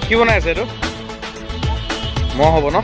কি বনাই আছে এইটো মহ হ'ব ন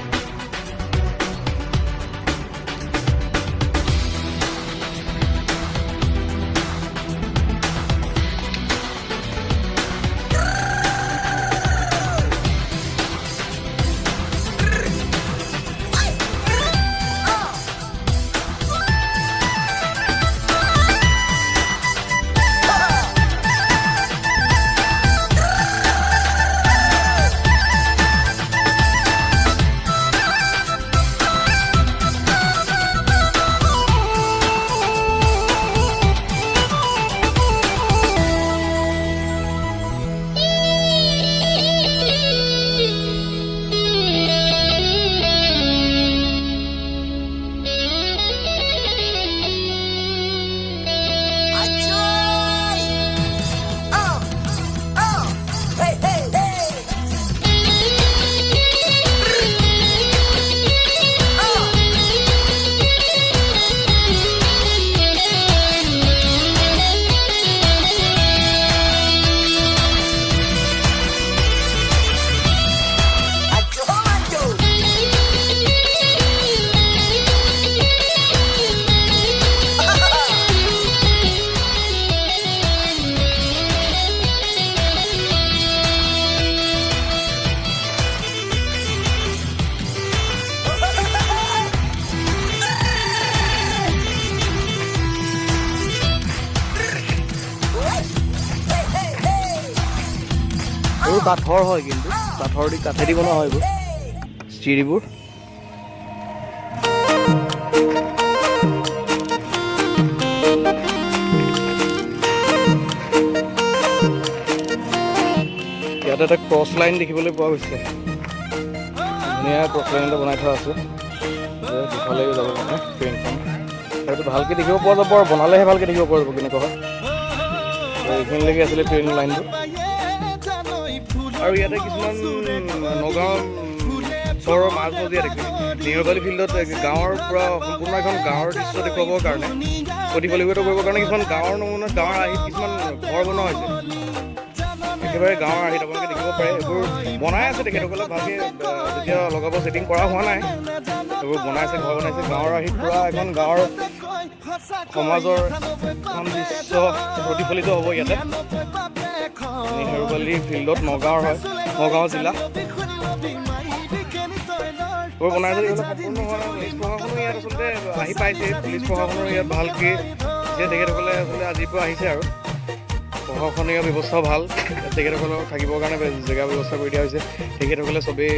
কাঠৰ হয় কিন্তু কাঠৰ দি কাঠেদি বনোৱা হয় এইবোৰ চিৰিবোৰ ইয়াতে এটা ক্ৰছ লাইন দেখিবলৈ পোৱা গৈছে ধুনীয়া ক্ৰছ লাইন এটা বনাই থোৱা আছে দুফালে যাব মানে ট্ৰেইনখন সেইটো ভালকৈ দেখিব পোৱা যাব আৰু বনালেহে ভালকৈ দেখিব পৰা যাব কেনেকুৱা হয় এইখিনিলৈকে আছিলে ট্ৰেইন লাইনটো আৰু ইয়াতে কিছুমান নগাঁও চহৰৰ মাজমজিয়াত নেহেৰুবালি ফিল্ডত গাঁৱৰ পৰা সম্পূৰ্ণ এখন গাঁৱৰ দৃশ্য দেখুৱাবৰ কাৰণে প্ৰতিফলিত কৰিবৰ কাৰণে কিছুমান গাঁৱৰ নমুনাত গাঁৱৰ আৰ্হিত কিছুমান ঘৰ বনোৱা হৈছে একেবাৰে গাঁৱৰ আৰ্হিত আপোনালোকে দেখিব পাৰে এইবোৰ বনাই আছে তেখেতসকলে ভালকৈ যেতিয়া লগাব ছেটিং কৰা হোৱা নাই এইবোৰ বনাইছে ঘৰ বনাইছে গাঁৱৰ আৰ্হিত পূৰা এখন গাঁৱৰ সমাজৰ এখন দৃশ্য প্ৰতিফলিত হ'ব ইয়াতে নেহেৰুবালি ফিল্ডত নগাঁৱৰ হয় নগাঁও জিলা বৰ বনাই যদি সম্পূৰ্ণ হয় পুলিচ প্ৰশাসনো ইয়াত আচলতে আহি পাইছে পুলিচ প্ৰশাসনৰ ইয়াত ভালকৈ যে তেখেতসকলে আচলতে আজিৰ পৰা আহিছে আৰু প্ৰশাসনীয় ব্যৱস্থাও ভাল তেখেতসকলক থাকিবৰ কাৰণে জেগা ব্যৱস্থা কৰি দিয়া হৈছে তেখেতসকলে চবেই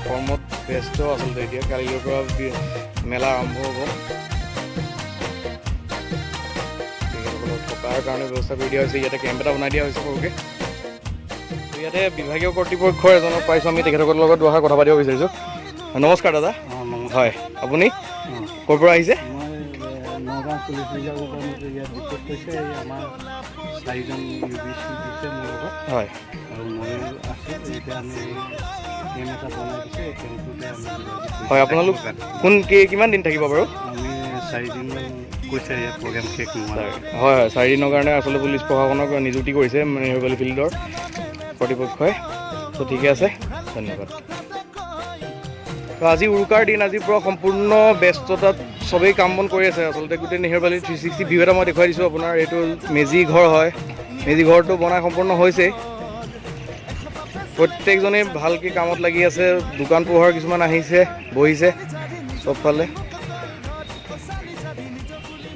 কৰ্মত ব্যস্ত আচলতে এতিয়া কালিলৈৰ পৰা মেলা আৰম্ভ হ'ব তেখেতসকলক থকাৰ কাৰণে ব্যৱস্থা কৰি দিয়া হৈছে ইয়াতে কেম্প এটা বনাই দিয়া হৈছে সৰুকৈ ইয়াতে বিভাগীয় কৰ্তৃপক্ষৰ এজনক পাইছোঁ আমি তেখেতসকলৰ লগত দুআষাৰ কথা পাতিব বিচাৰিছোঁ নমস্কাৰ দাদা হয় আপুনি ক'ৰ পৰা আহিছে নগাঁও পুলিচ বিভাগৰ পৰা ইয়াত ৰিপৰ্ট কৰিছে আমাৰ 4জন UBC দিছে মোৰ লগত হয় আৰু মই আছোঁ এতিয়া আমি কেম্প এটা বনাই দিছে এই কেম্পটোতে আমি হয় আপোনালোক কোন কিমান দিন থাকিব বাৰু আমি 4 দিনমান কৈছে ইয়াত প্ৰগ্ৰেম শেষ নোহোৱা হয় হয় 4 দিনৰ কাৰণে আচলতে পুলিচ প্ৰশাসনক নিযুক্তি কৰিছে নেহেৰুবালি ফিল্ডৰ কৰ্তৃপক্ষই তো ঠিকে আছে ধন্যবাদ আজি উৰুকাৰ দিন আজিৰ পৰা সম্পূৰ্ণ ব্যস্ততাত চবেই কাম বন কৰি আছে আচলতে গোটেই নেহেৰুবালি 360 ভিউ এটা মই দেখুৱাই দিছোঁ আপোনাৰ এইটো মেজি ঘৰ হয় মেজি ঘৰটো বনাই সম্পূৰ্ণ হৈছে প্ৰত্যেকজনেই ভালকৈ কামত লাগি আছে দোকান পোহাৰ কিছুমান আহিছে বহিছে চবফালে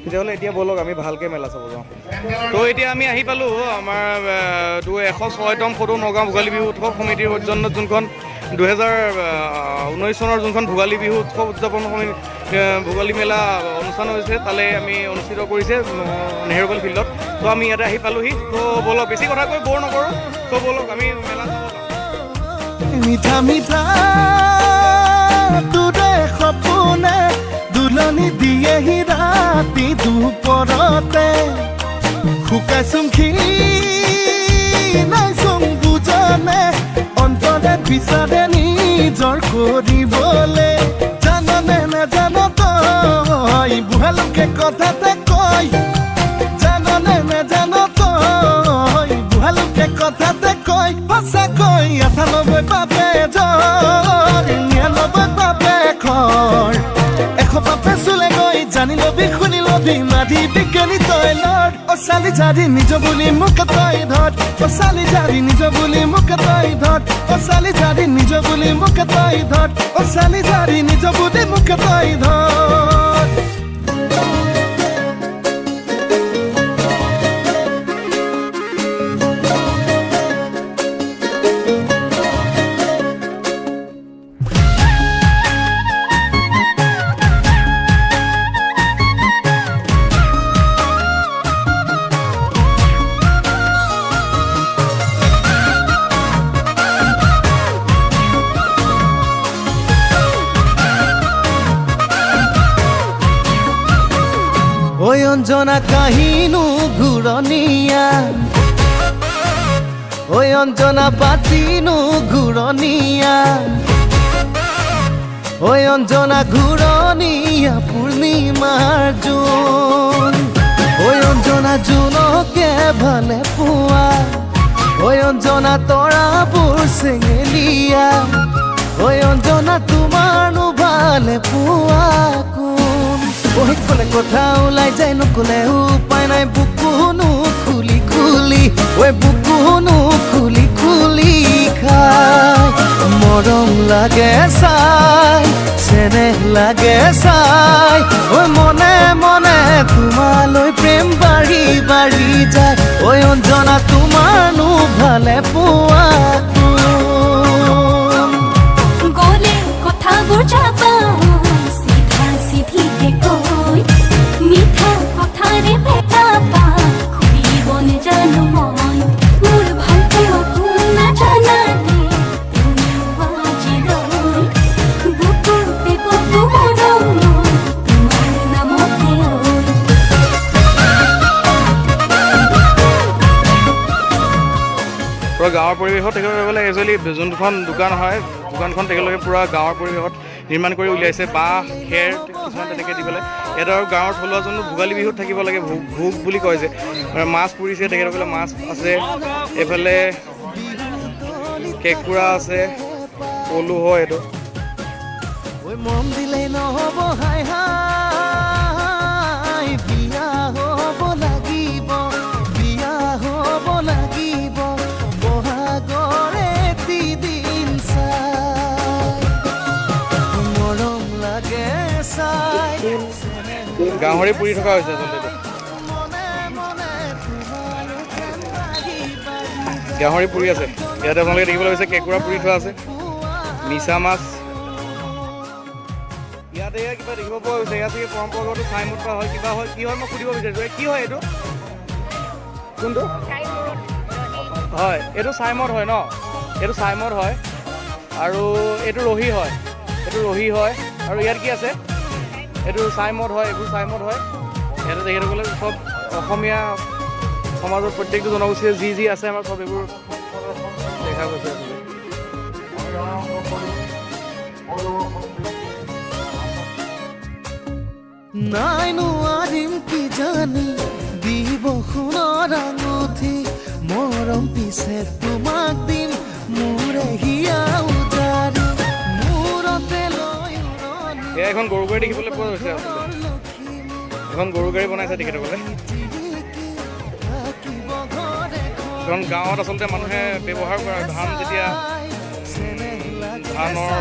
তেতিয়াহ'লে এতিয়া ব'লক আমি ভালকৈ মেলা চাব যাওঁ তো এতিয়া আমি আহি পালোঁ আমাৰ 106তম সদৌ নগাঁও ভোগালী বিহু উৎসৱ সমিতিৰ সৌজন্যত যোনখন 2019 চনৰ যোনখন ভোগালী বিহু উৎসৱ উদযাপন সমিতি ভোগালী মেলা অনুষ্ঠান হৈছে তালৈ আমি অনুষ্ঠিত কৰিছে নেহেৰুবালি ফিল্ডত তো আমি ইয়াতে আহি পালোঁহি তো ব'লক বেছি কথা কৈ বৰ নকৰোঁ তো ব'লক আমি মেলা চাব যাওঁ মিঠা মিঠা তোৰে সপোনে দুলনি দিয়েহি ৰাতি দুপৰতে শুকাইছোং নাইছোং বুজনে অন্তৰে বিচাৰে নিজৰ কৰিবলৈ জাননে নাজান তই বুঢ়ালোকে কথাতে কয় জাননে নাজান তই বুঢ়ালোকে কথাতে কয় সঁচাকৈ এঠাৰ যদি নাধি বিজ্ঞানী তই লড ও চালি জাৰি নিজ বুলি মোক তই ধৰ ও চালি জাৰি নিজ বুলি মোক তই ধৰ ও চালি জাৰি নিজ বুলি মোক তই ধৰ ও চালি জাৰি নিজ বুলি মোক তই ধৰ ঐ অঞ্জনা কাহিনু ঘূৰণীয়া ঐ অঞ্জনা পাতিনু ঘূৰণীয়া ঐ অঞ্জনা ঘূৰণীয়া পূৰ্ণিমাৰ জোন ঐ অঞ্জনা জোনকে ভালে পোৱা ঐ অঞ্জনা তৰাবোৰ চেঙেলীয়া ঐ অঞ্জনা তোমাৰনো ভালে পোৱা কোন ওই কলে কথা ওলাই যায় নকলে উপায় নাই বুকুনো খুলি খুলি ওই বুকুনো খুলি খুলি খাই মৰম লাগে চাই চেনেহ লাগে চাই ওই মনে মনে তোমালৈ প্ৰেম বাঢ়ি বাঢ়ি যায় ওই অঞ্জনা তোমাৰনো ভালে পোৱা গলে কথাবোৰ যাবা মিঠা কথাৰে ভেটাবা খুলিব নেজানো মই মোৰ ভাল পোৱা কোন নাজানানে তুমিও আজিলৈ বুকুতে বুকু মৰম তোমাৰ নামতে পূৰা গাঁৱৰ পৰিৱেশত তেখেতলোকে গ'লে একচুৱেলি যোনখন দোকান হয় দোকানখন তেখেতলোকে পূৰা গাঁৱৰ পৰিৱেশত নিৰ্মাণ কৰি উলিয়াইছে বাঁহ খেৰ কিছুমান তেনেকৈ দি পেলাই ইয়াত আৰু গাঁৱৰ থলুৱা যোনটো ভোগালী বিহুত থাকিব লাগে ভোগ বুলি কয় যে মাছ পুৰিছে তেখেতসকলে মাছ আছে এইফালে কেঁকুৰা আছে পলু হয় এইটো মৰম দিলে নহ'ব হাই হাই বিয়া হ'ব লাগিব বিয়া হ'ব লাগিব বহাগৰে দিন চাই মৰম লাগে চাই গাহৰি পুৰি থকা হৈছে আচলতে গাহৰি পুৰি আছে ইয়াতে আপোনালোকে দেখিবলৈ হৈছে কেঁকুৰা পুৰি থোৱা আছে মিছা মাছ ইয়াতে কিবা দেখিব পোৱা গৈছে ইয়াত চাগে পৰম্পৰাগত চাই মুঠ হয় কিবা হয় কি হয় মই সুধিব বিচাৰিছোঁ কি হয় এইটো কোনটো হয় এইটো চাইমদ হয় ন এইটো চাইমদ হয় আৰু এইটো ৰহি হয় আৰু ইয়াত কি আছে এইটো চাইমদ হয় এইবোৰ চাইমদ হয় ইয়াতে তেখেতসকলে চব অসমীয়া সমাজৰ প্ৰত্যেকটো জনগোষ্ঠীয়ে যি আছে আমাৰ চব এইবোৰ দেখা গৈছে নাই নোৱাৰিম কি জানি দিব সোণৰ আঙুঠি মৰম পিছে তোমাক দিম মোৰে হিয়া উজাৰি মূৰতে লৈ এয়া এখন গৰু গাড়ী দেখিবলৈ পোৱা গৈছে আচলতে এখন গৰু গাড়ী বনাইছে তেখেতসকলে কাৰণ গাঁৱত আচলতে মানুহে ব্যৱহাৰ কৰে ধান যেতিয়া ধানৰ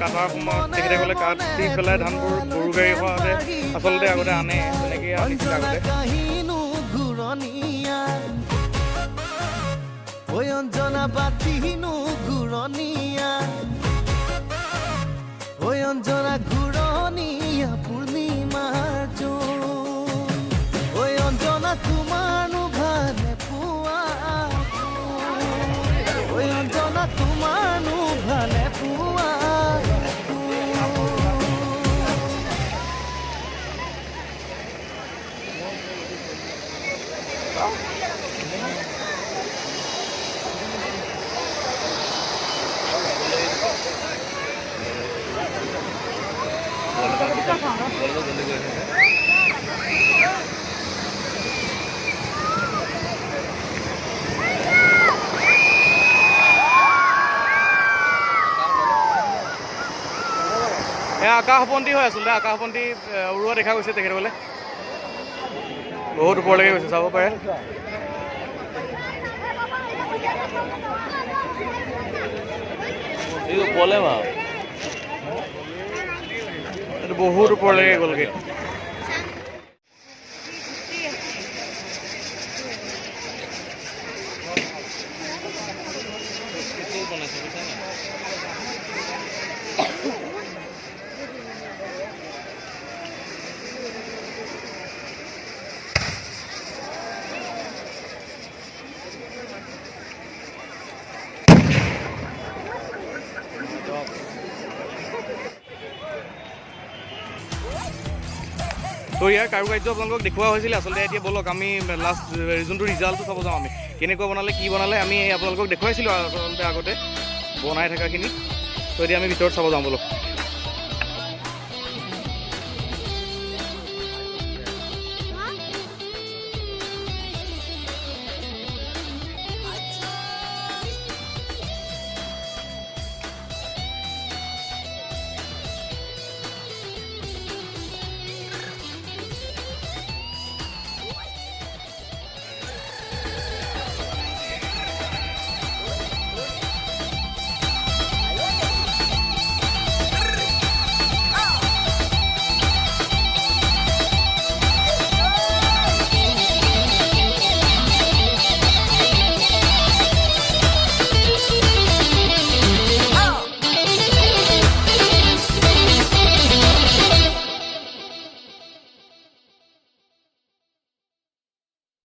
কাটাৰ সময়ত তেখেতসকলে কাটি পেলাই ধানবোৰ গৰু গাড়ী সহায়তে আচলতে আগতে আনে তেনেকৈ আনিছিলে আগতে অঞ্জনা বাতিনো ঘূৰণীয়া অঞ্জনা ঘূৰণীয়া পূৰ্ণিমাৰ জোন অঞ্জনা তোমাৰনো ভালে পোৱা অঞ্জনা তোমাৰনো ভালে পোৱা আকাশবন্তি হয় আচলতে আকাশবন্তি উৰুৱা দেখা গৈছে তেখেতসকলে বহুত ওপৰলৈকে গৈছে, চাব পাৰে। এইটো বহুত ওপৰলৈকে গ'লগে। তো ইয়াৰ কাৰুকাৰ্য আপোনালোকক দেখুওৱা হৈছিলে। আচলতে এতিয়া ব'লক আমি লাষ্ট যোনটো ৰিজাল্টটো চাব যাওঁ। আমি কেনেকুৱা বনালে কি বনালে আমি আপোনালোকক দেখুৱাইছিলোঁ আচলতে আগতে বনাই থকাখিনি। তো এতিয়া আমি ভিতৰত চাব যাওঁ ব'লক।